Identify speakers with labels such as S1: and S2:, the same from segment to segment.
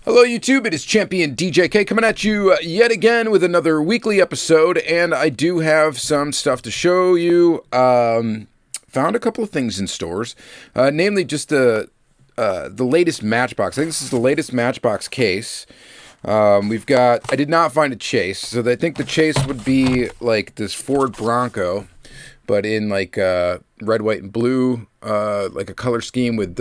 S1: Hello YouTube, it is Championdjk coming at you yet again with another weekly episode, and I do have some stuff to show you. Found a couple of things in stores, namely just the latest Matchbox. I think this is the latest Matchbox case. We've got, I did not find a Chase, so I think the Chase would be like this Ford Bronco, but in like red, white, and blue, like a color scheme with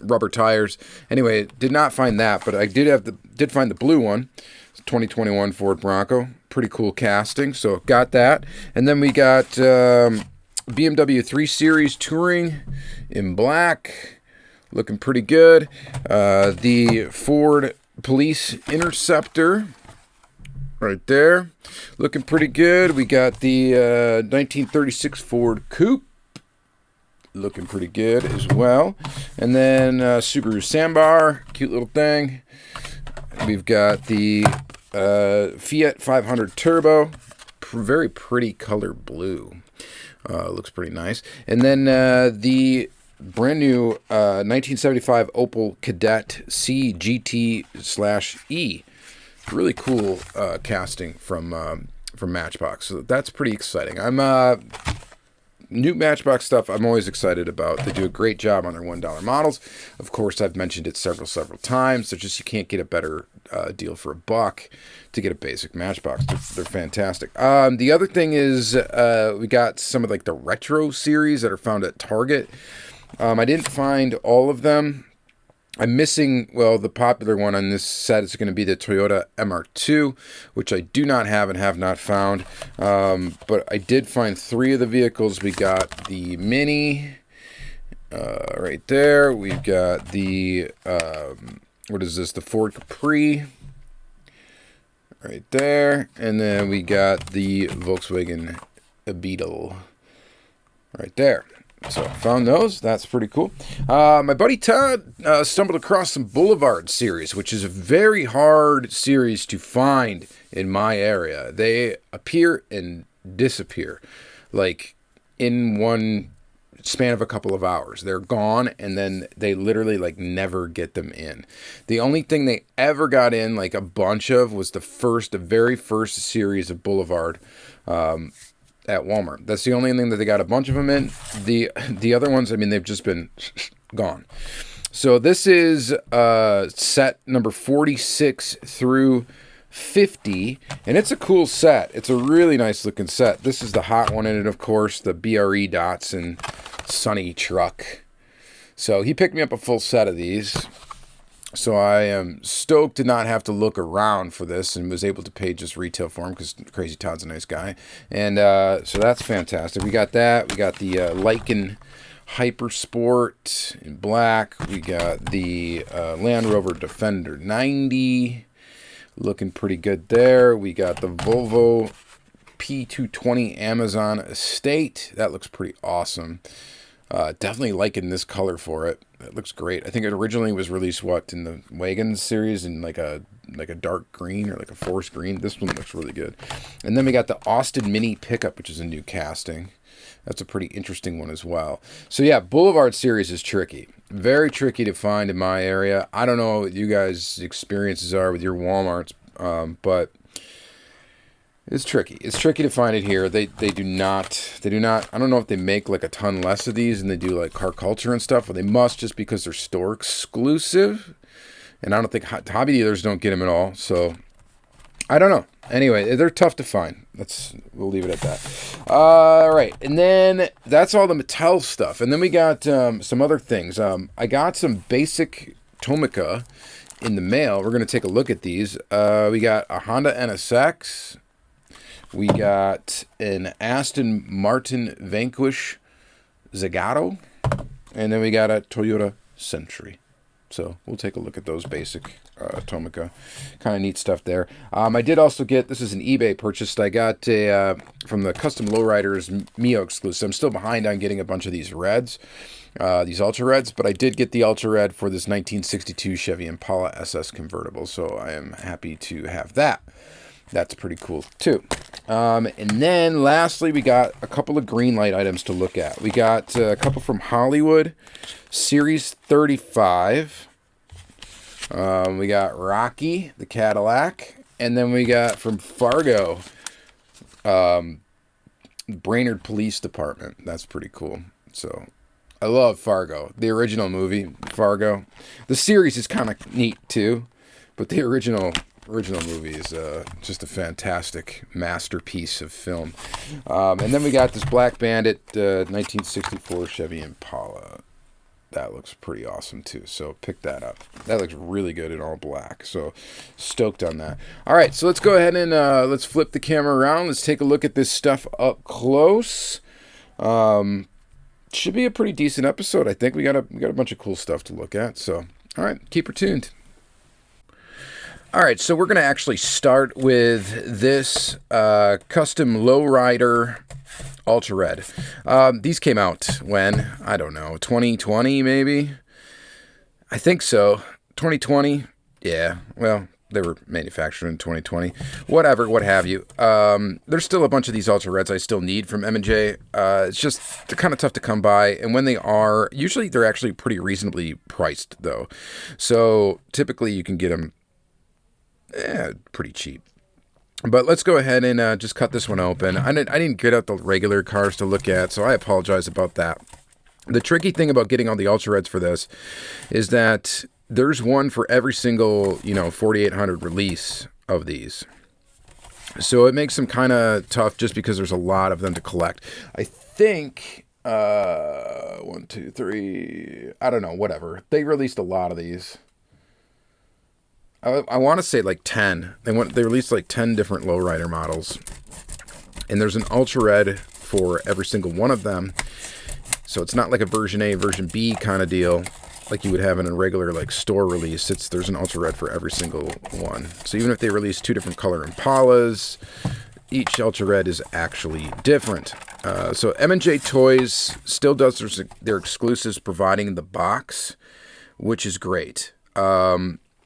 S1: rubber tires. Anyway, did not find that, but I did find the blue one. It's 2021 Ford Bronco. Pretty cool casting, so got that. And then we got BMW 3 Series Touring in black. Looking pretty good. The Ford Police Interceptor right there. Looking pretty good. We got the 1936 Ford Coupe. Looking pretty good as well. And then Subaru Sambar, cute little thing. We've got the Fiat 500 Turbo, very pretty color blue. Looks pretty nice. And then the brand new 1975 Opel Kadett C GT/E. Really cool casting from Matchbox. So that's pretty exciting. New Matchbox stuff I'm always excited about. They do a great job on their $1 models. Of course, I've mentioned it several times. So just you can't get a better deal for $1 to get a basic Matchbox. They're fantastic. The other thing is we got some of like the retro series that are found at Target. I didn't find all of them. I'm missing, well, the popular one on this set is going to be the Toyota MR2, which I do not have and have not found. But I did find 3 of the vehicles. We got the Mini right there. We've got the, what is this? The Ford Capri right there. And then we got the Volkswagen Beetle right there. So found those. That's pretty cool. My buddy Todd stumbled across some Boulevard series, which is a very hard series to find in my area. They appear and disappear, like in one span of a couple of hours. They're gone, and then they literally like never get them in. The only thing they ever got in like a bunch of was the very first series of Boulevard. At Walmart. That's the only thing that they got a bunch of them in. The other ones, I mean, they've just been gone. So this is set number 46 through 50, and it's a cool set. It's a really nice looking set. This is the hot one in it, of course, the BRE Datsun Sunny truck. So he picked me up a full set of these. So I am stoked to not have to look around for this and was able to pay just retail for him because Crazy Todd's a nice guy. And so that's fantastic. We got that. We got the Lycan Hypersport in black. We got the Land Rover Defender 90. Looking pretty good there. We got the Volvo P220 Amazon Estate. That looks pretty awesome. Definitely liking this color for it. It looks great. I think it originally was released in the Wagons series in like a dark green or like a forest green. This one looks really good. And then we got the Austin Mini pickup, which is a new casting. That's a pretty interesting one as well. So yeah, Boulevard series is tricky. Very tricky to find in my area. I don't know what you guys' experiences are with your Walmarts, but it's tricky. It's tricky to find it here. They do not, I don't know if they make like a ton less of these and they do like car culture and stuff, or they must just because they're store exclusive. And I don't think hobby dealers don't get them at all. So I don't know. Anyway, they're tough to find. We'll leave it at that. All right. And then that's all the Mattel stuff. And then we got some other things. I got some basic Tomica in the mail. We're going to take a look at these. We got a Honda NSX. We got an Aston Martin Vanquish Zagato, and then we got a Toyota Century. So we'll take a look at those basic Tomica. Kind of neat stuff there. I did also get, this is an eBay purchase. I got from the Custom Lowriders Mio exclusive. I'm still behind on getting a bunch of these reds, these Ultra Reds, but I did get the Ultra Red for this 1962 Chevy Impala SS convertible, so I am happy to have that. That's pretty cool too. And then lastly, we got a couple of Greenlight items to look at. We got a couple from Hollywood, Series 35. We got Rocky, the Cadillac. And then we got from Fargo, Brainerd Police Department. That's pretty cool. So I love Fargo. The original movie, Fargo. The series is kind of neat too, but the original movie is just a fantastic masterpiece of film. And then we got this Black Bandit 1964 Chevy Impala. That looks pretty awesome too, so pick that up. That looks really good in all black, so stoked on that. All right, so let's go ahead and let's flip the camera around. Let's take a look at this stuff up close. Should be a pretty decent episode, I think. We got a bunch of cool stuff to look at, so all right, keep her tuned. All right, so we're going to actually start with this custom lowrider Ultra Red. These came out when? I don't know, 2020 maybe? I think so. 2020? Yeah, well, they were manufactured in 2020. Whatever, what have you. There's still a bunch of these Ultra Reds I still need from M&J. It's just, they're kind of tough to come by, and when they are, usually they're actually pretty reasonably priced, though. So typically you can get them pretty cheap. But let's go ahead and just cut this one open. I didn't get out the regular cars to look at, so I apologize about that. The tricky thing about getting all the Ultra Reds for this is that there's one for every single, 4800 release of these. So it makes them kind of tough just because there's a lot of them to collect. I think, 1, 2, 3, I don't know, whatever. They released a lot of these. I want to say like 10. They released like 10 different lowrider models. And there's an Ultra Red for every single one of them. So it's not like a version A, version B kind of deal like you would have in a regular like store release. There's an Ultra Red for every single one. So even if they release 2 different color Impalas, each Ultra Red is actually different. So M&J Toys still does their exclusives providing the box, which is great.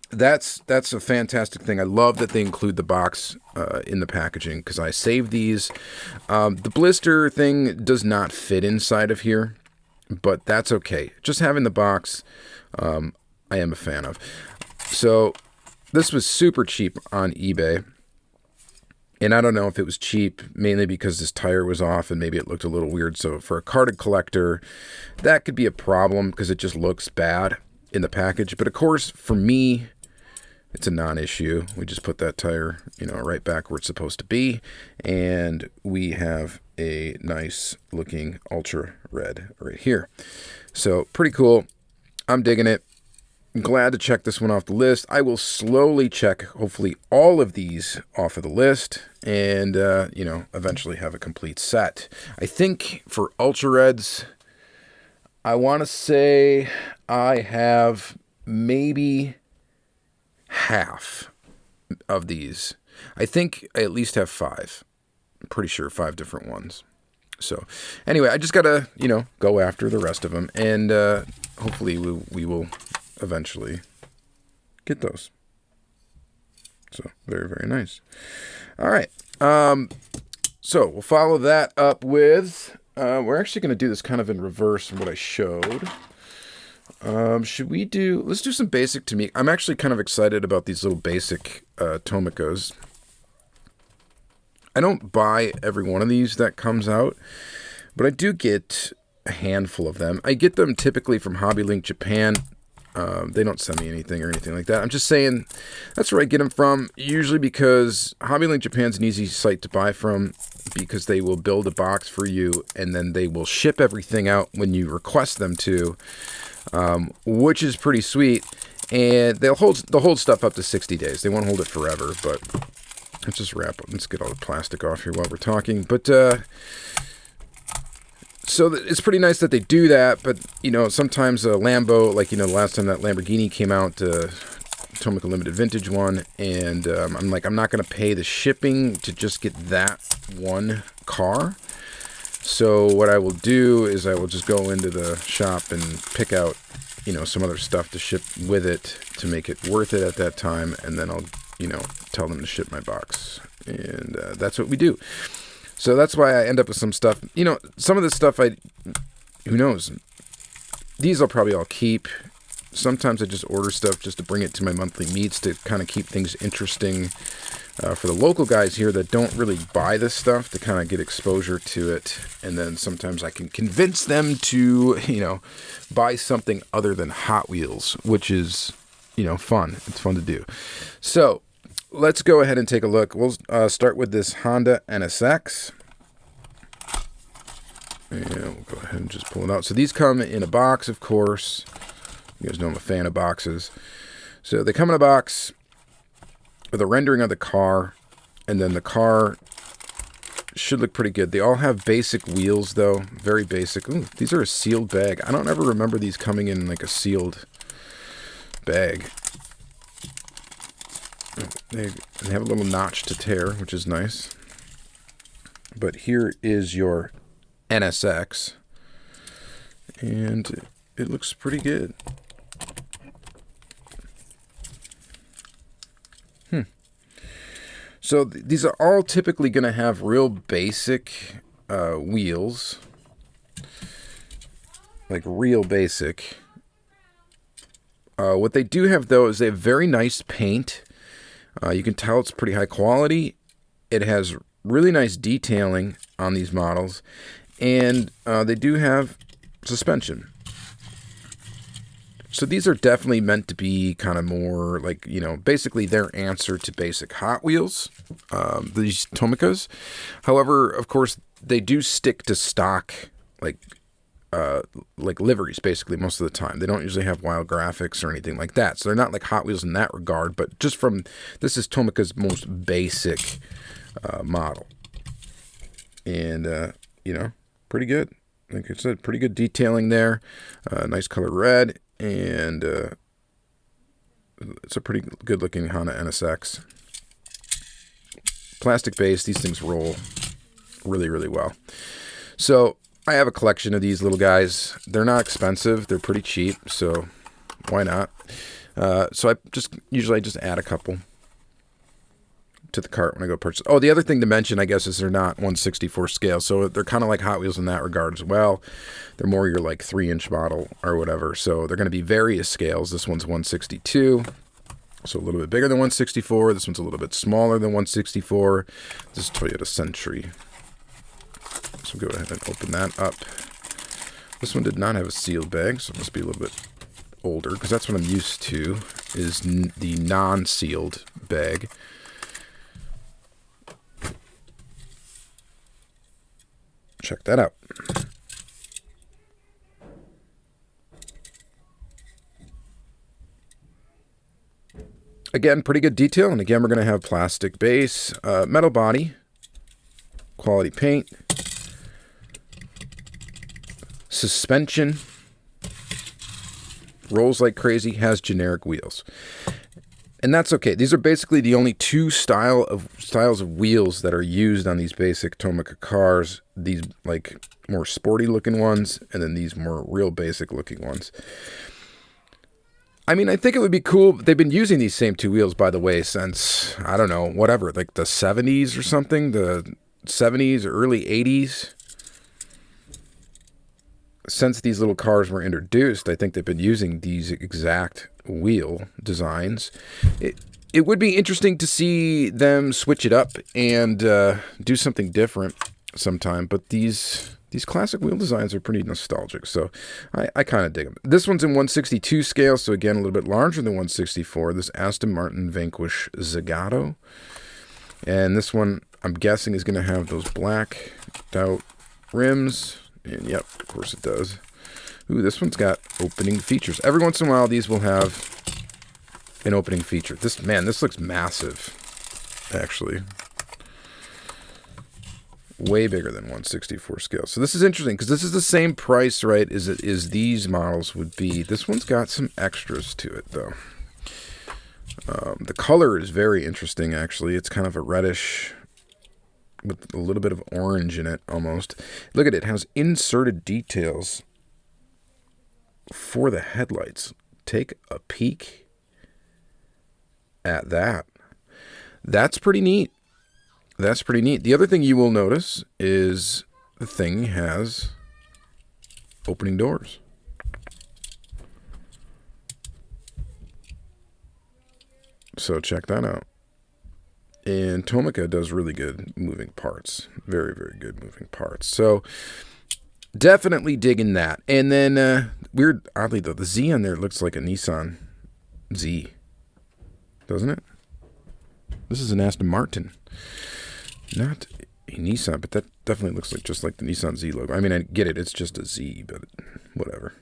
S1: That's a fantastic thing. I love that they include the box in the packaging because I save these. The blister thing does not fit inside of here, but that's okay. Just having the box, I am a fan of. So this was super cheap on eBay. And I don't know if it was cheap mainly because this tire was off and maybe it looked a little weird. So for a carded collector, that could be a problem because it just looks bad in the package. But of course, for me, it's a non-issue. We just put that tire, right back where it's supposed to be. And we have a nice looking Ultra Red right here. So pretty cool. I'm digging it. I'm glad to check this one off the list. I will slowly check, hopefully, all of these off of the list and, eventually have a complete set. I think for Ultra Reds, I want to say I have maybe half of these. I think I at least have 5. I'm pretty sure 5 different ones. So anyway, I just gotta go after the rest of them, and hopefully we will eventually get those. So very, very nice. All right, so we'll follow that up with we're actually going to do this kind of in reverse from what I showed. Let's do some basic Tomica. I'm actually kind of excited about these little basic Tomicas. I don't buy every one of these that comes out, but I do get a handful of them. I get them typically from Hobby Link Japan. They don't send me anything or anything like that. I'm just saying that's where I get them from, usually because Hobby Link Japan's an easy site to buy from because they will build a box for you and then they will ship everything out when you request them to. Which is pretty sweet, and they'll hold stuff up to 60 days. They won't hold it forever, but let's just let's get all the plastic off here while we're talking. But so it's pretty nice that they do that, but sometimes a Lambo, like the last time that Lamborghini came out, Tomica Limited Vintage one, and I'm not going to pay the shipping to just get that one car. So what I will do is I will just go into the shop and pick out, some other stuff to ship with it to make it worth it at that time. And then I'll, tell them to ship my box. And that's what we do. So that's why I end up with some stuff. Some of this stuff who knows? These I'll probably all keep. sometimes I just order stuff just to bring it to my monthly meets to kind of keep things interesting for the local guys here that don't really buy this stuff, to kind of get exposure to it. And then sometimes I can convince them to, you know, buy something other than Hot Wheels, which is, you know, fun. It's fun to do. So let's go ahead and take a look. We'll start with this Honda NSX. And we'll go ahead and just pull it out. So these come in a box, of course. You guys know I'm a fan of boxes. So they come in a box with a rendering of the car, and then the car should look pretty good. They all have basic wheels, though. Very basic. Ooh, these are a sealed bag. I don't ever remember these coming in like a sealed bag. They have a little notch to tear, which is nice. But here is your NSX, and it looks pretty good. So these are all typically going to have real basic wheels, like real basic. What they do have, though, is they have very nice paint. You can tell it's pretty high quality. It has really nice detailing on these models, and they do have suspension. So these are definitely meant to be kind of more like, you know, basically their answer to basic Hot Wheels, these Tomicas. However, of course, they do stick to stock, like liveries, basically, most of the time. They don't usually have wild graphics or anything like that. So they're not like Hot Wheels in that regard, but just from, this is Tomica's most basic model. And, you know, pretty good. Like I said, pretty good detailing there. Nice color red. And it's a pretty good looking Honda NSX. Plastic base, these things roll really, really well. So I have a collection of these little guys. They're not expensive, they're pretty cheap, so why not? So I usually just add a couple to the cart when I go purchase. Oh, the other thing to mention, I guess, is they're not 1/64 scale, so they're kind of like Hot Wheels in that regard as well. They're more your like 3-inch model or whatever, so they're going to be various scales. This one's 1/62, so a little bit bigger than 1/64. This one's a little bit smaller than 1/64. This is Toyota Century. So go ahead and open that up. This one did not have a sealed bag, so it must be a little bit older, because that's what I'm used to, is the non-sealed bag. Check that out. Again, pretty good detail, and again, we're going to have plastic base, metal body, quality paint, suspension, rolls like crazy, has generic wheels. And that's okay. These are basically the only two styles of wheels that are used on these basic Tomica cars. These like more sporty looking ones, and then these more real basic looking ones. I mean, I think it would be cool. They've been using these same two wheels, by the way, since, I don't know, whatever, like the 70s or something, the 70s or early 80s. Since these little cars were introduced, I think they've been using these exact wheel designs. It would be interesting to see them switch it up and do something different sometime, but these classic wheel designs are pretty nostalgic, so I kind of dig them. This one's in 1/62 scale, so again, a little bit larger than 1/64. This Aston Martin Vanquish Zagato. And this one, I'm guessing, is going to have those blacked out rims. And yep, of course it does. Ooh, this one's got opening features. Every once in a while, these will have an opening feature. This looks massive, actually. Way bigger than 1/64 scale. So this is interesting, because this is the same price, right, as these models would be. This one's got some extras to it, though. The color is very interesting, actually. It's kind of a reddish with a little bit of orange in it, almost. Look at it. It has inserted details for the headlights. Take a peek at that. That's pretty neat. That's pretty neat. The other thing you will notice is the thing has opening doors. So check that out. And Tomica does really good moving parts. Very, very good moving parts. So definitely digging that. And then, oddly though, the Z on there looks like a Nissan Z. Doesn't it? This is an Aston Martin. Not a Nissan, but that definitely looks like just like the Nissan Z logo. I mean, I get it. It's just a Z, but whatever.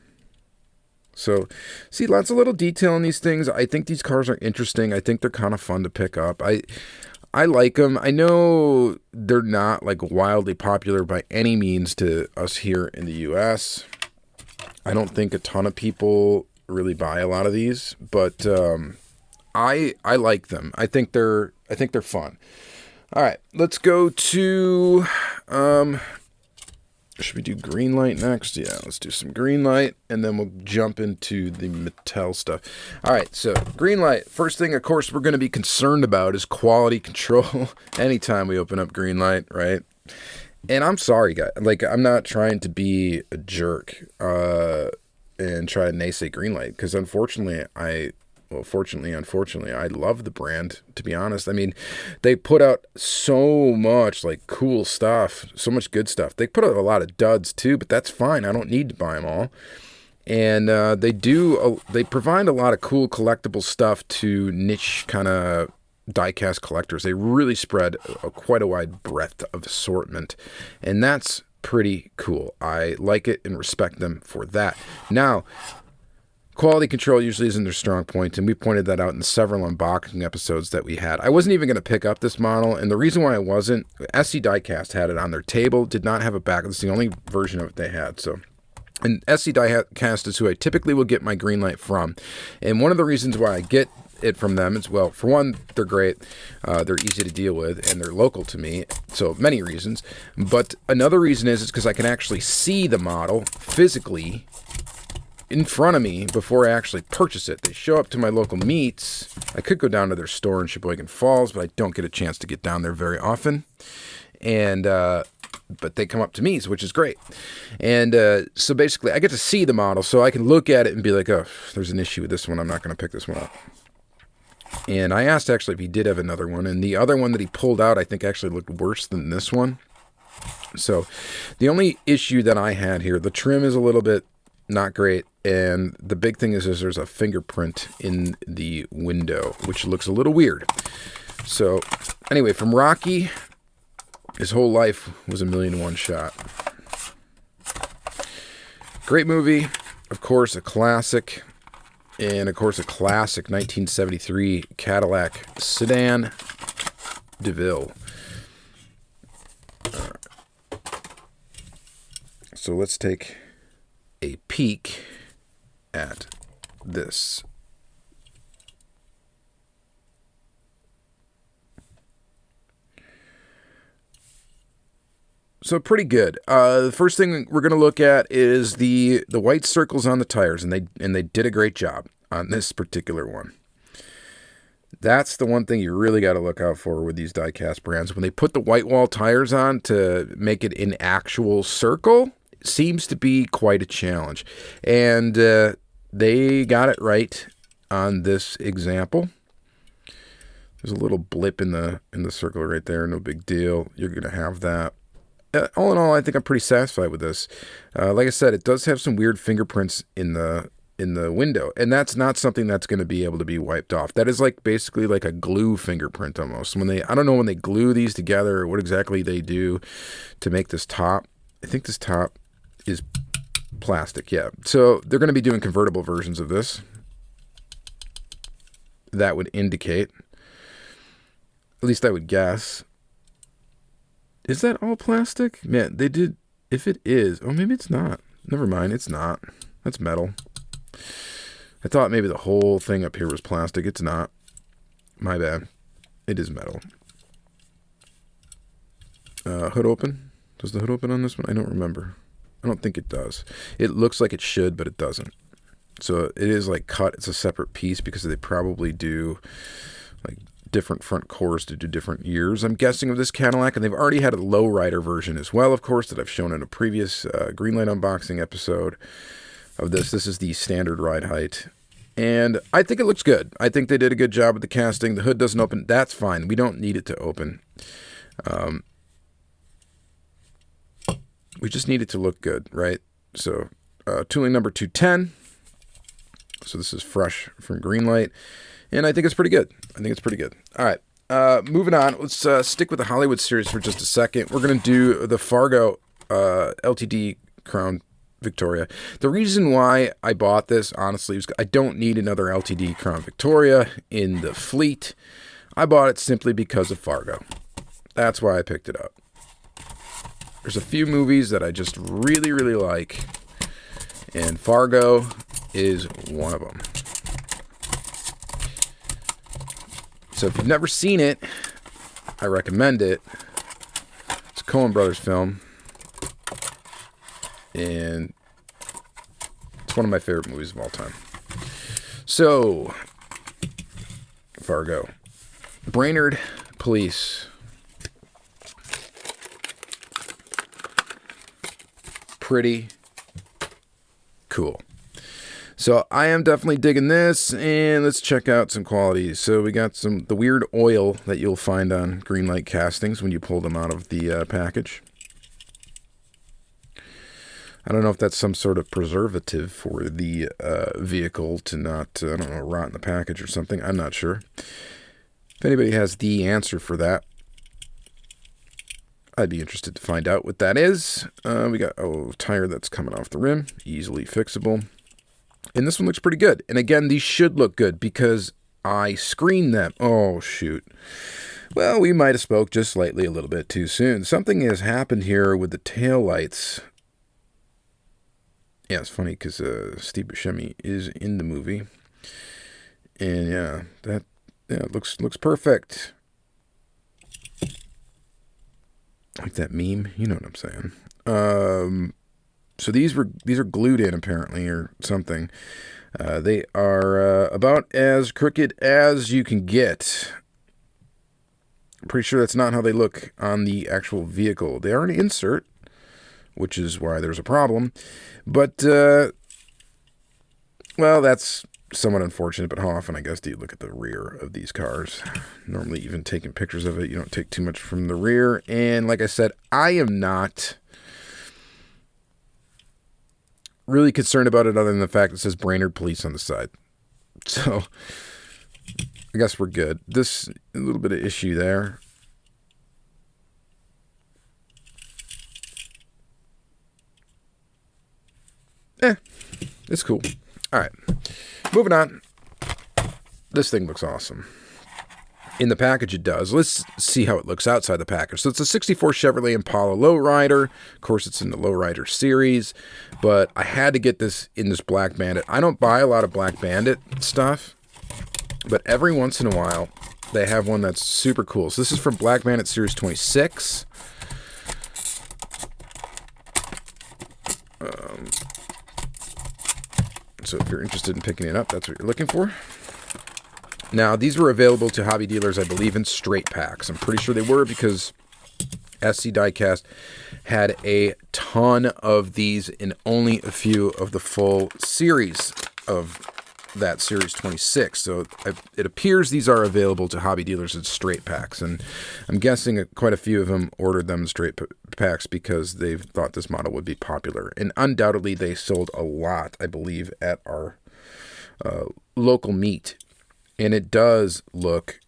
S1: So, see, lots of little detail in these things. I think these cars are interesting. I think they're kind of fun to pick up. I like them. I know they're not like wildly popular by any means to us here in the U.S. I don't think a ton of people really buy a lot of these, but I like them. I think they're fun. All right, let's go to should we do Greenlight next? Yeah, let's do some Greenlight, and then we'll jump into the Mattel stuff. All right, so Greenlight. First thing, of course, we're going to be concerned about is quality control anytime we open up Greenlight, right? And I'm sorry, guys. Like, I'm not trying to be a jerk and try to naysay Greenlight, because unfortunately, unfortunately, I love the brand, to be honest. I mean, they put out so much, like, cool stuff, so much good stuff. They put out a lot of duds, too, but that's fine. I don't need to buy them all. And they provide a lot of cool collectible stuff to niche kind of diecast collectors. They really spread quite a wide breadth of assortment, and that's pretty cool. I like it and respect them for that. Now, quality control usually isn't their strong point, and we pointed that out in several unboxing episodes that we had. I wasn't even going to pick up this model, and the reason why I wasn't, SC Diecast had it on their table, did not have a back. It's the only version of it they had, so... And SC Diecast is who I typically will get my Greenlight from, and one of the reasons why I get it from them is, well, for one, they're great, they're easy to deal with, and they're local to me, so many reasons, but another reason is because I can actually see the model physically in front of me before I actually purchase it. They show up to my local meets. I could go down to their store in Sheboygan Falls, but I don't get a chance to get down there very often. And but they come up to me, which is great. And so basically, I get to see the model, so I can look at it and be like, oh, there's an issue with this one. I'm not going to pick this one up. And I asked actually if he did have another one, and the other one that he pulled out, I think actually looked worse than this one. So the only issue that I had here, the trim is a little bit not great, and the big thing is there's a fingerprint in the window, which looks a little weird. So anyway, from Rocky, his whole life was a million and one shot. Great movie, of course, a classic, and of course a classic 1973 Cadillac sedan DeVille. All right. So let's take a peek at this. So pretty good. The first thing we're going to look at is the white circles on the tires, and they did a great job on this particular one. That's the one thing you really got to look out for with these diecast brands. When they put the white wall tires on to make it an actual circle, it seems to be quite a challenge. And they got it right on this example. There's a little blip in the circle right there. No big deal. You're going to have that. All in all, I think I'm pretty satisfied with this. Like I said, it does have some weird fingerprints in the window, and that's not something that's going to be able to be wiped off. That is like basically like a glue fingerprint almost. I don't know when they glue these together or what exactly they do to make this top. I think this top is plastic, yeah. So they're going to be doing convertible versions of this. That would indicate, at least I would guess. Is that all plastic? Man, they did, if it is, oh, maybe it's not. Never mind, it's not. That's metal. I thought maybe the whole thing up here was plastic. It's not. My bad. It is metal. Hood open? Does the hood open on this one? I don't remember. I don't think it does. It looks like it should, but it doesn't. So it is like cut. It's a separate piece because they probably do like different front cores to do different years, I'm guessing, of this Cadillac, and they've already had a lowrider version as well, of course, that I've shown in a previous Greenlight unboxing episode of this. This is the standard ride height, And I think it looks good. I think they did a good job with the casting. The hood doesn't open. That's fine. We don't need it to open. We just need it to look good, right? So tooling number 210. So this is fresh from Greenlight. And I think it's pretty good. All right. Moving on. Let's stick with the Hollywood series for just a second. We're going to do the Fargo LTD Crown Victoria. The reason why I bought this, honestly, was I don't need another LTD Crown Victoria in the fleet. I bought it simply because of Fargo. That's why I picked it up. There's a few movies that I just really, really like, and Fargo is one of them. So if you've never seen it, I recommend it. It's a Coen Brothers film, and it's one of my favorite movies of all time. So, Fargo. Brainerd Police. Pretty cool. So I am definitely digging this, and let's check out some qualities. So we got the weird oil that you'll find on Greenlight castings when you pull them out of the package. I don't know if that's some sort of preservative for the vehicle to not, I don't know, rot in the package or something. I'm not sure. If anybody has the answer for that, I'd be interested to find out what that is. We got a tire that's coming off the rim, easily fixable. And this one looks pretty good. And again, these should look good because I screened them. Oh, shoot. Well, we might have spoke just slightly a little bit too soon. Something has happened here with the taillights. Yeah, it's funny because Steve Buscemi is in the movie. And yeah, it looks perfect. Like that meme, you know what I'm saying. So these are glued in apparently or something. They are about as crooked as you can get. I'm pretty sure that's not how they look on the actual vehicle. They are an insert, which is why there's a problem. But, well, that's somewhat unfortunate, but how often, I guess, do you look at the rear of these cars? Normally, even taking pictures of it, you don't take too much from the rear. And like I said, I am not really concerned about it other than the fact it says Brainerd Police on the side. So, I guess we're good. This, a little bit of issue there. It's cool. All right. Moving on. This thing looks awesome. In the package, it does. Let's see how it looks outside the package. So it's a 64 Chevrolet Impala Lowrider. Of course, it's in the Lowrider series, but I had to get this in this Black Bandit. I don't buy a lot of Black Bandit stuff, but every once in a while, they have one that's super cool. So this is from Black Bandit Series 26. So if you're interested in picking it up, that's what you're looking for. Now, these were available to hobby dealers, I believe, in straight packs. I'm pretty sure they were because SC Diecast had a ton of these in only a few of the full series of that Series 26. So it appears these are available to hobby dealers in straight packs. And I'm guessing quite a few of them ordered them in straight packs because they thought this model would be popular. And undoubtedly, they sold a lot, I believe, at our local meet. And it does look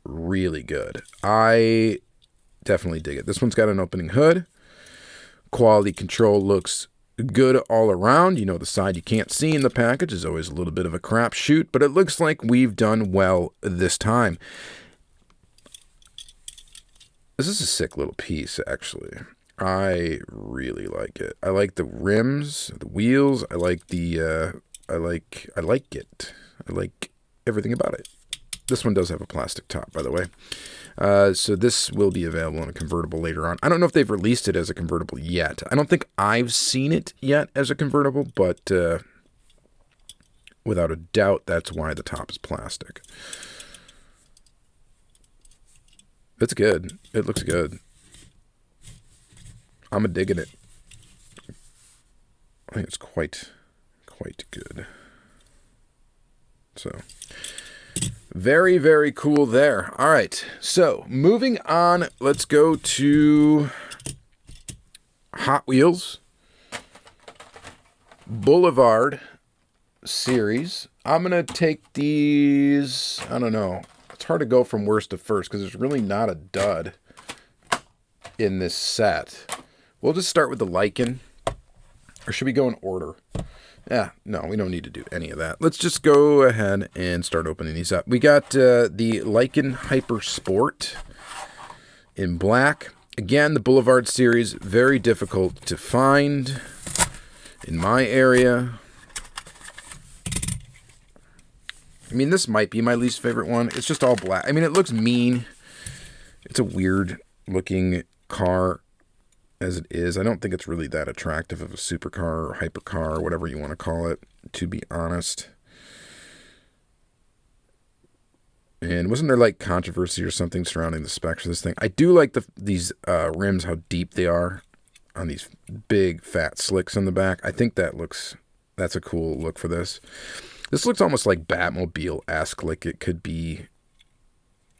S1: really good. I definitely dig it. This one's got an opening hood. Quality control looks good all around. You know, the side you can't see in the package is always a little bit of a crapshoot, but it looks like we've done well this time. This is a sick little piece, actually. I really like it. I like the rims, the wheels. I like the, I like it. I like everything about it. This one does have a plastic top, by the way. So this will be available in a convertible later on. I don't know if they've released it as a convertible yet. I don't think I've seen it yet as a convertible, but without a doubt, that's why the top is plastic. It's good. It looks good. I'm digging it. I think it's quite good. So very, very cool there. All right, so moving on, let's go to Hot Wheels Boulevard series. I'm going to take these, I don't know. It's hard to go from worst to first because there's really not a dud in this set. We'll just start with the Lycan. Or should we go in order? Yeah, no, we don't need to do any of that. Let's just go ahead and start opening these up. We got the Lycan Hyper Sport in black. Again, the Boulevard series, very difficult to find in my area. I mean, this might be my least favorite one. It's just all black. I mean, it looks mean. It's a weird looking car as it is. I don't think it's really that attractive of a supercar or hypercar or whatever you want to call it, to be honest. And wasn't there like controversy or something surrounding the specs of this thing? I do like these rims, how deep they are on these big fat slicks in the back. I think that's a cool look for this. This looks almost like Batmobile-esque, like it could be,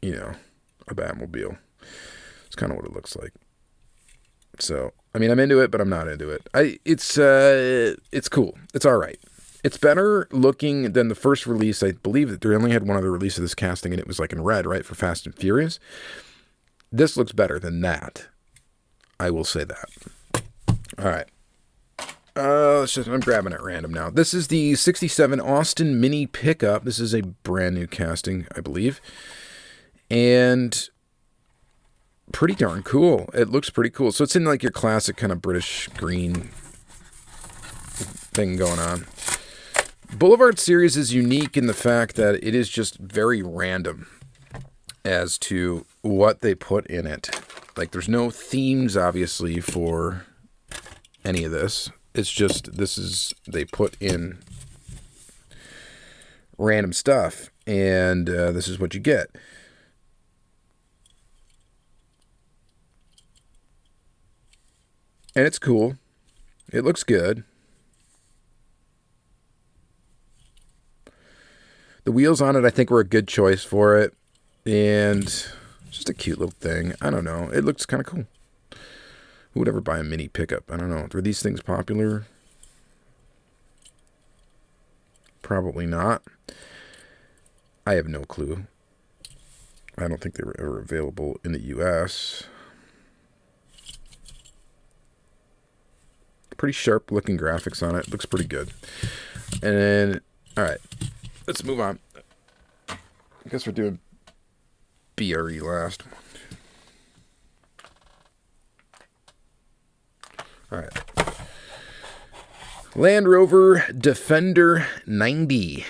S1: you know, a Batmobile. It's kind of what it looks like. So, I mean, I'm into it, but I'm not into it. It's cool. It's all right. It's better looking than the first release. I believe that they only had one other release of this casting, and it was like in red, right, for Fast and Furious. This looks better than that. I will say that. All right. I'm grabbing at random now. This is the 67 Austin Mini Pickup. This is a brand new casting, I believe. And pretty darn cool. It looks pretty cool. So it's in like your classic kind of British green thing going on. Boulevard series is unique in the fact that it is just very random as to what they put in it. Like there's no themes, obviously, for any of this. It's just, they put in random stuff, and this is what you get. And it's cool. It looks good. The wheels on it, I think, were a good choice for it. And it's just a cute little thing. I don't know. It looks kind of cool. Who would ever buy a mini pickup? I don't know. Were these things popular? Probably not. I have no clue. I don't think they were ever available in the U.S. Pretty sharp looking graphics on it. Looks pretty good. And, all right. Let's move on. I guess we're doing BRE last. All right. Land Rover Defender 90.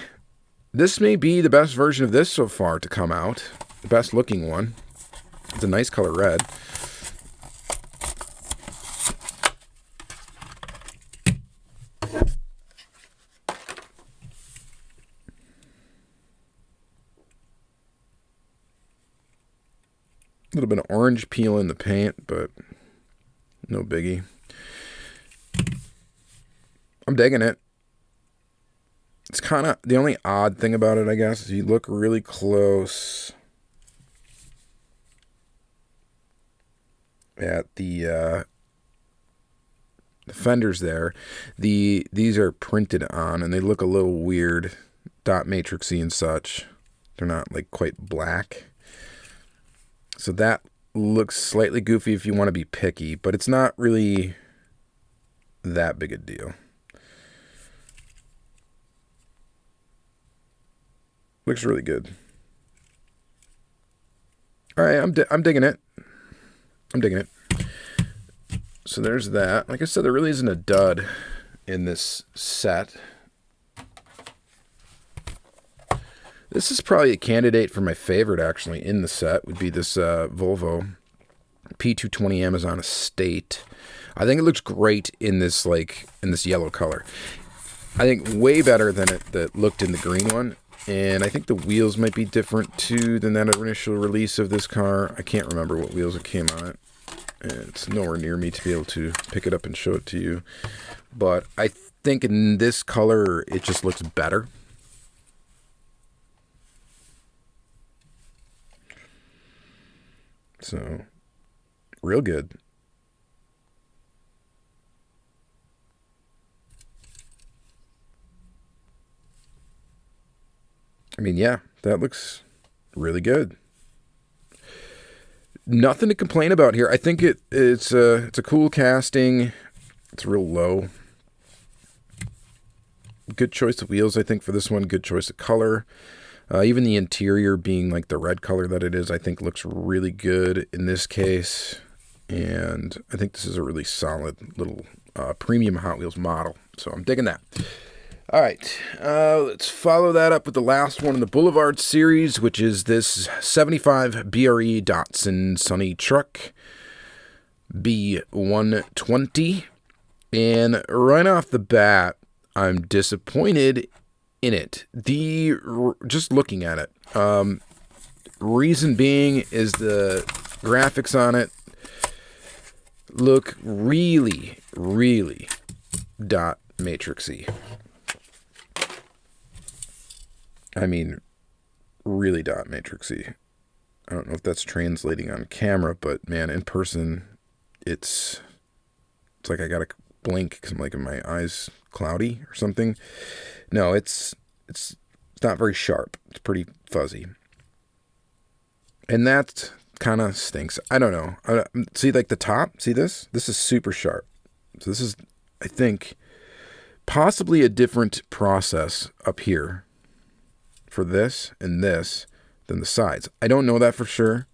S1: This may be the best version of this so far to come out. The best looking one. It's a nice color red. A little bit of orange peel in the paint, but no biggie. I'm digging it. It's kind of, the only odd thing about it, I guess, is you look really close at the fenders there. These are printed on, and they look a little weird, dot matrixy and such. They're not like quite black. So that looks slightly goofy if you want to be picky, but it's not really that big a deal. Looks really good. All right, I'm digging it. I'm digging it. So there's that. Like I said, there really isn't a dud in this set. This is probably a candidate for my favorite, actually, in the set, would be this Volvo P220 Amazon Estate. I think it looks great in this, yellow color. I think way better than it looked in the green one. And I think the wheels might be different, too, than that initial release of this car. I can't remember what wheels it came on it. And it's nowhere near me to be able to pick it up and show it to you. But I think in this color, it just looks better. So, real good. I mean, yeah, that looks really good. Nothing to complain about here. I think it's a cool casting. It's real low. Good choice of wheels, I think, for this one. Good choice of color. Even the interior being like the red color that it is, I think looks really good in this case. And I think this is a really solid little premium Hot Wheels model. So I'm digging that. All right, let's follow that up with the last one in the Boulevard series, which is this 75 BRE Datsun Sunny Truck B120. And right off the bat, I'm disappointed in it. Just looking at it. Reason being is the graphics on it look really, really dot matrixy. I mean, really dot matrixy. I don't know if that's translating on camera, but man, in person, it's like I gotta blink because I'm like, are my eyes cloudy or something? No, it's not very sharp. It's pretty fuzzy, and that kind of stinks. I don't know. See, like the top. See this? This is super sharp. So this is, I think, possibly a different process up here for this and this than the sides. I don't know that for sure,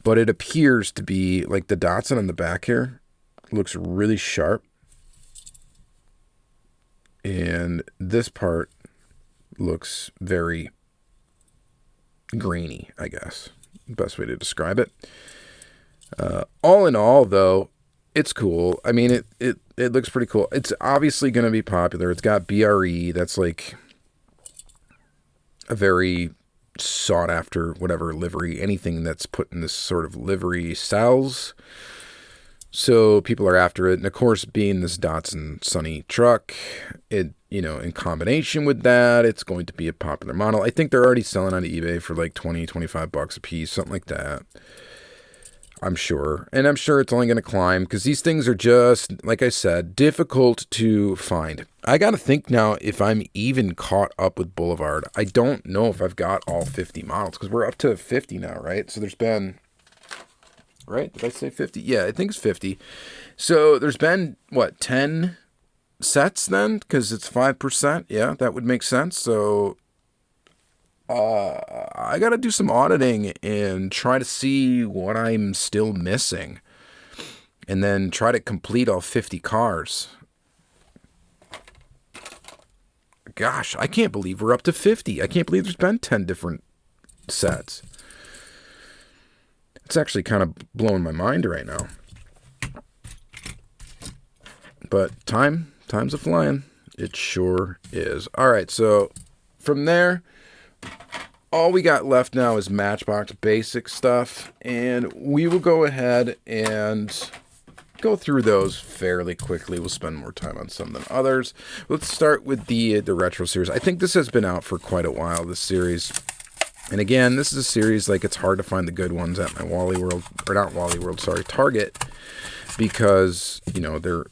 S1: but it appears to be like the Datsun on the back here looks really sharp, and this part looks very grainy, I guess. Best way to describe it. All in all, though, it's cool. I mean, it looks pretty cool. It's obviously going to be popular. It's got BRE. That's like a very sought after whatever livery. Anything that's put in this sort of livery sells. So people are after it. And of course, being this Datsun Sunny truck, it, you know, in combination with that, it's going to be a popular model. I think they're already selling on eBay for like $20-25 a piece, something like that. I'm sure. And I'm sure it's only going to climb because these things are just, like I said, difficult to find. I got to think now if I'm even caught up with Boulevard. I don't know if I've got all 50 models because we're up to 50 now, right? So there's been, right? Did I say 50? Yeah, I think it's 50. So there's been, what, 10 sets then? Because it's 5%. Yeah, that would make sense. So I got to do some auditing and try to see what I'm still missing. And then try to complete all 50 cars. Gosh, I can't believe we're up to 50. I can't believe there's been 10 different sets. It's actually kind of blowing my mind right now. But time's a flying. It sure is. All right, so from there, all we got left now is Matchbox basic stuff, and we will go ahead and go through those fairly quickly. We'll spend more time on some than others. Let's start with the retro series. I think this has been out for quite a while, this series. And again, this is a series, like, it's hard to find the good ones at my Target, because, you know, the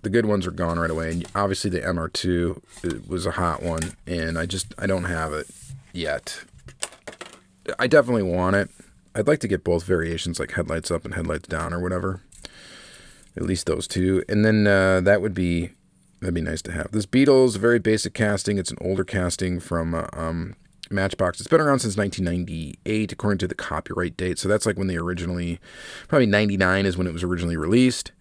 S1: good ones are gone right away. And obviously the MR2 was a hot one, and I don't have it yet. I definitely want it. I'd like to get both variations, like headlights up and headlights down or whatever. At least those two. And then that'd be nice to have. This Beetle is a very basic casting. It's an older casting from Matchbox. It's been around since 1998, according to the copyright date. So that's like when they probably 99 is when it was originally released.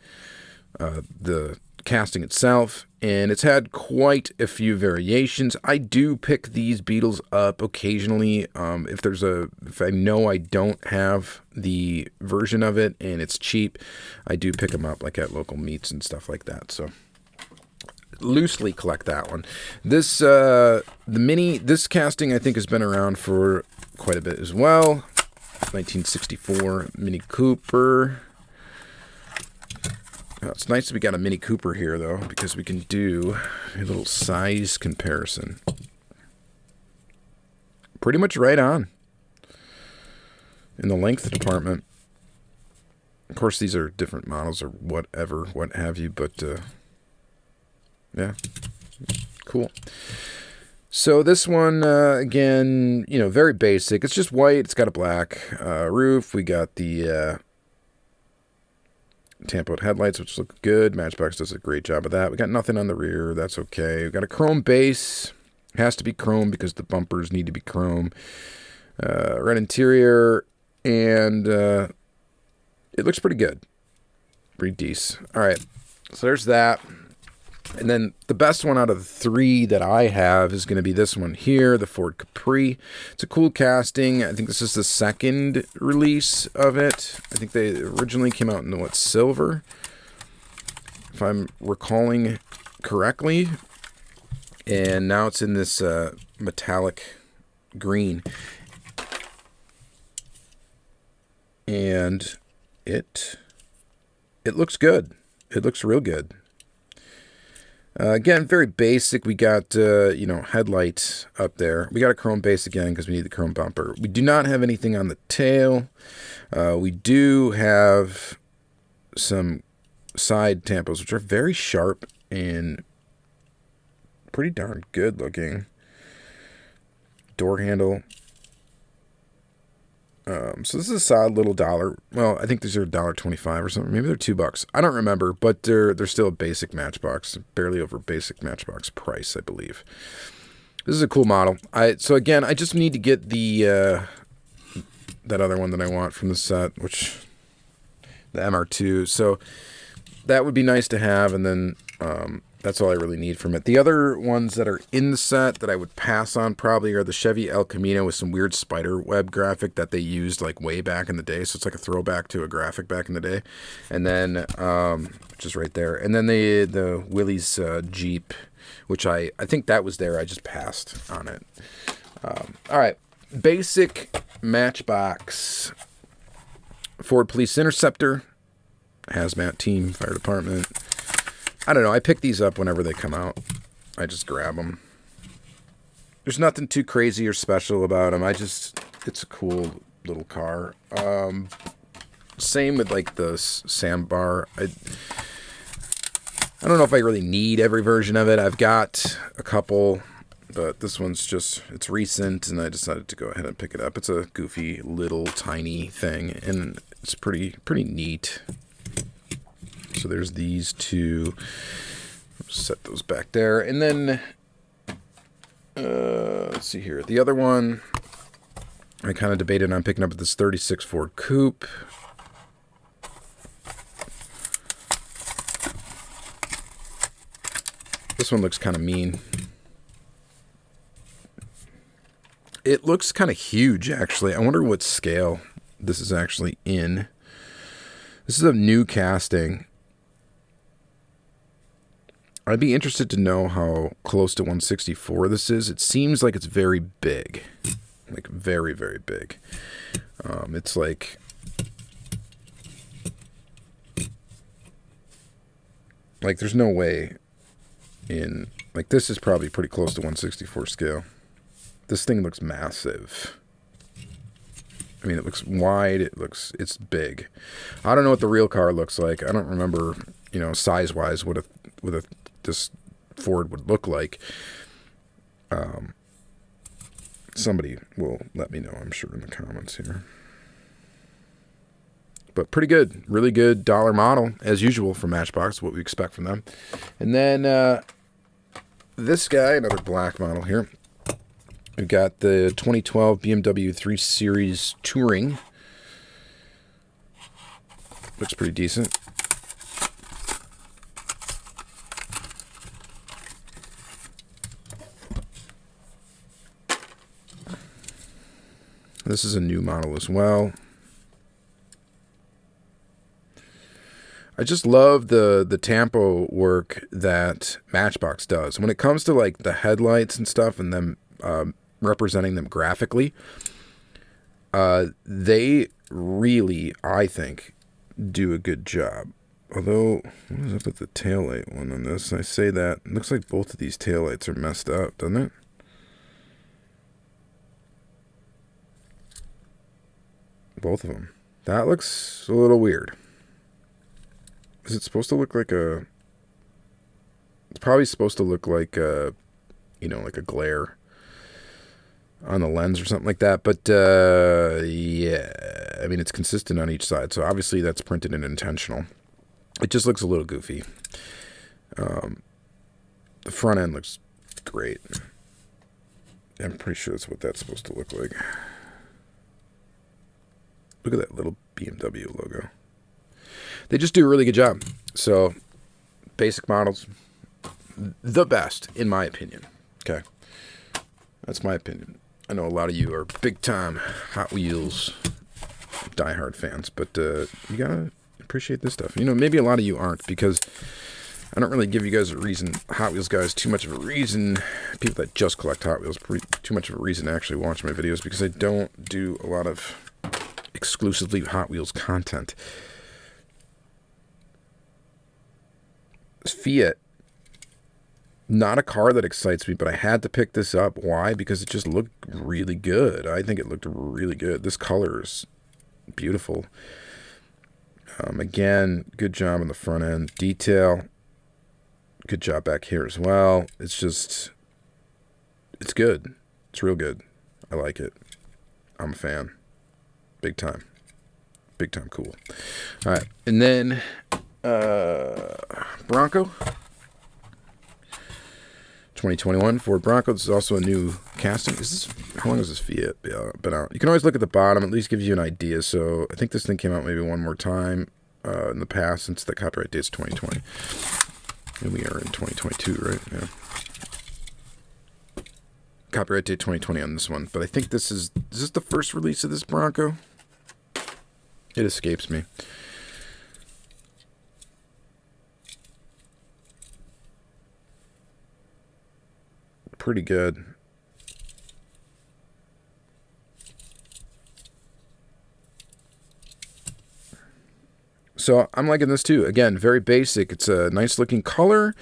S1: The casting itself, and it's had quite a few variations. I do pick these Beetles up occasionally. If I know I don't have the version of it and it's cheap, I do pick them up like at local meets and stuff like that. So loosely collect that one. This this casting I think has been around for quite a bit as well. 1964 Mini Cooper. Oh, it's nice that we got a Mini Cooper here, though, because we can do a little size comparison. Pretty much right on. in the length department. Of course, these are different models or whatever, what have you, but yeah, cool. So this one, again, you know, very basic. It's just white. It's got a black roof. We got the tampoed headlights, which look good. Matchbox does a great job of that. We got nothing on the rear. That's okay. We got a chrome base. It has to be chrome because the bumpers need to be chrome. Red interior, and it looks pretty good. Pretty decent. All right, so there's that. And then the best one out of the three that I have is going to be this one here, the Ford Capri. It's a cool casting. I think this is the second release of it. I think they originally came out in, silver? If I'm recalling correctly. And now it's in this metallic green. And it looks good. It looks real good. Again, very basic. We got, headlights up there. We got a chrome base again because we need the chrome bumper. We do not have anything on the tail. We do have some side tampos, which are very sharp and pretty darn good looking. Door handle. So this is a solid little dollar. Well, I think these are $1.25 or something. Maybe they're $2. I don't remember, but they're still a basic Matchbox, barely over basic Matchbox price, I believe. This is a cool model. So again, I just need to get the that other one that I want from the set, which the MR2. So that would be nice to have, and then that's all I really need from it. The other ones that are in the set that I would pass on probably are the Chevy El Camino with some weird spider web graphic that they used like way back in the day. So it's like a throwback to a graphic back in the day. And then, just right there. And then the Willys Jeep, which I think that was there. I just passed on it. All right. Basic Matchbox Ford Police Interceptor, Hazmat Team, Fire Department. I don't know. I pick these up whenever they come out. I just grab them. There's nothing too crazy or special about them. It's a cool little car. Same with like the Sandbar. I don't know if I really need every version of it. I've got a couple, but this one's it's recent, and I decided to go ahead and pick it up. It's a goofy little tiny thing, and it's pretty neat. So there's these two. Set those back there. And then, let's see here. The other one, I kind of debated on picking up this 36 Ford Coupe. This one looks kind of mean. It looks kind of huge, actually. I wonder what scale this is actually in. This is a new casting. I'd be interested to know how close to 164 this is. It seems like it's very big. Like, very, very big. It's like... Like, there's no way in... Like, this is probably pretty close to 164 scale. This thing looks massive. I mean, it looks wide. It's big. I don't know what the real car looks like. I don't remember, size-wise what this Ford would look like. Somebody will let me know, I'm sure, in the comments here. But pretty good. Really good dollar model, as usual, from Matchbox, what we expect from them. And then this guy, another black model here. We've got the 2012 BMW 3 Series Touring. Looks pretty decent. This is a new model as well. I just love the tampo work that Matchbox does. When it comes to like the headlights and stuff and them representing them graphically, they really, I think, do a good job. Although, what is up with the taillight one on this? I say that. It looks like both of these taillights are messed up, doesn't it? Both of them. That looks a little weird. Is it supposed to look like a... It's probably supposed to look like a, like a glare on the lens or something like that. But, yeah. I mean, it's consistent on each side. So, obviously, that's printed and intentional. It just looks a little goofy. The front end looks great. I'm pretty sure that's what that's supposed to look like. Look at that little BMW logo. They just do a really good job. So, basic models, the best, in my opinion. Okay. That's my opinion. I know a lot of you are big-time Hot Wheels diehard fans, but you gotta appreciate this stuff. Maybe a lot of you aren't, because I don't really give you guys a reason, Hot Wheels guys, too much of a reason, people that just collect Hot Wheels, too much of a reason to actually watch my videos, because I don't do a lot of exclusively Hot Wheels content. Fiat, not a car that excites me, but I had to pick this up. Why? Because it just looked really good. I think it looked really good. This color is beautiful. Again, good job on the front end. Detail, good job back here as well. It's good. It's real good. I like it. I'm a fan. Big time. Big time cool. All right. And then Bronco. 2021 Ford Bronco. This is also a new casting. How long has this Fiat been out? You can always look at the bottom. At least gives you an idea. So I think this thing came out maybe one more time in the past, since the copyright date's 2020. And we are in 2022, right? Yeah. Copyright date 2020 on this one. But I think is this the first release of this Bronco? It escapes me. Pretty good. So I'm liking this too. Again, very basic. It's a nice looking color,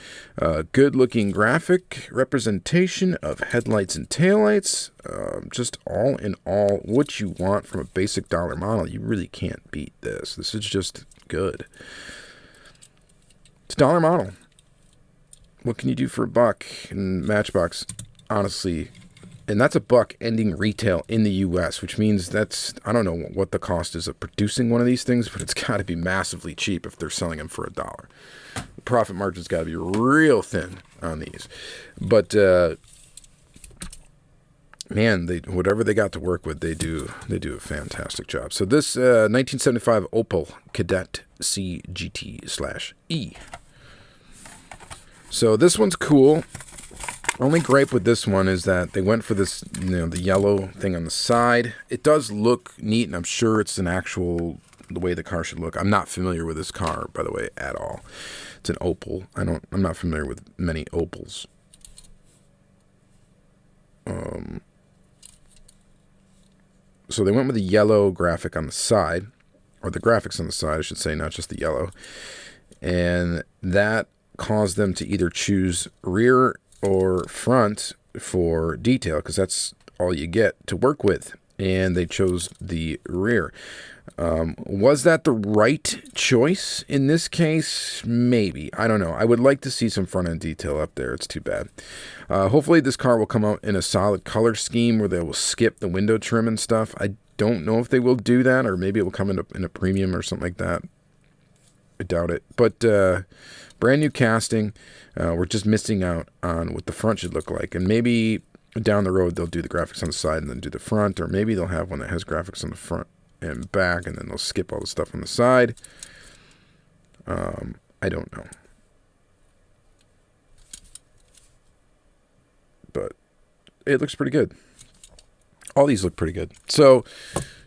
S1: good looking graphic representation of headlights and taillights. Just all in all, what you want from a basic dollar model. You really can't beat this. This is just good. It's a dollar model. What can you do for $1 in Matchbox? Honestly, and that's $1 ending retail in the U.S., which means I don't know what the cost is of producing one of these things, but it's got to be massively cheap if they're selling them for $1. The profit margin's got to be real thin on these. But, man, whatever they got to work with, they do a fantastic job. So this 1975 Opel Kadett CGT/E. So this one's cool. Only gripe with this one is that they went for this, the yellow thing on the side. It does look neat, and I'm sure it's the way the car should look. I'm not familiar with this car, by the way, at all. It's an Opel. I'm not familiar with many Opels. So they went with the yellow graphic on the side, or the graphics on the side, I should say, not just the yellow. And that caused them to either choose rear or front for detail, because that's all you get to work with. And they chose the rear. Was that the right choice in this case? Maybe. I don't know. I would like to see some front end detail up there. It's too bad. Hopefully this car will come out in a solid color scheme where they will skip the window trim and stuff. I don't know if they will do that, or maybe it will come in a premium or something like that. I doubt it. But brand new casting. We're just missing out on what the front should look like. And maybe down the road they'll do the graphics on the side and then do the front. Or maybe they'll have one that has graphics on the front and back, and then they'll skip all the stuff on the side. I don't know. But it looks pretty good. All these look pretty good. So,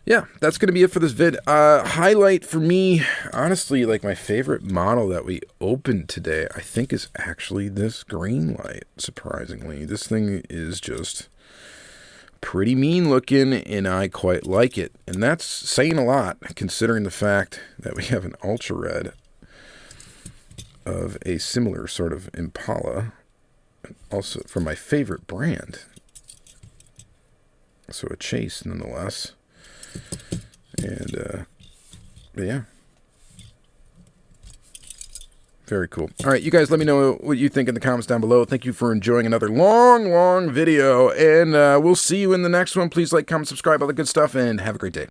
S1: yeah, that's going to be it for this vid. Highlight for me, honestly, like my favorite model that we opened today, I think is actually this Greenlight, surprisingly. This thing is just pretty mean looking, and I quite like it. And that's saying a lot, considering the fact that we have an ultra red of a similar sort of Impala, also from my favorite brand. So a Chase, nonetheless. And, but yeah. Very cool. All right, you guys let me know what you think in the comments down below. Thank you for enjoying another long video, and we'll see you in the next one. Please like, comment, subscribe, all the good stuff, and have a great day.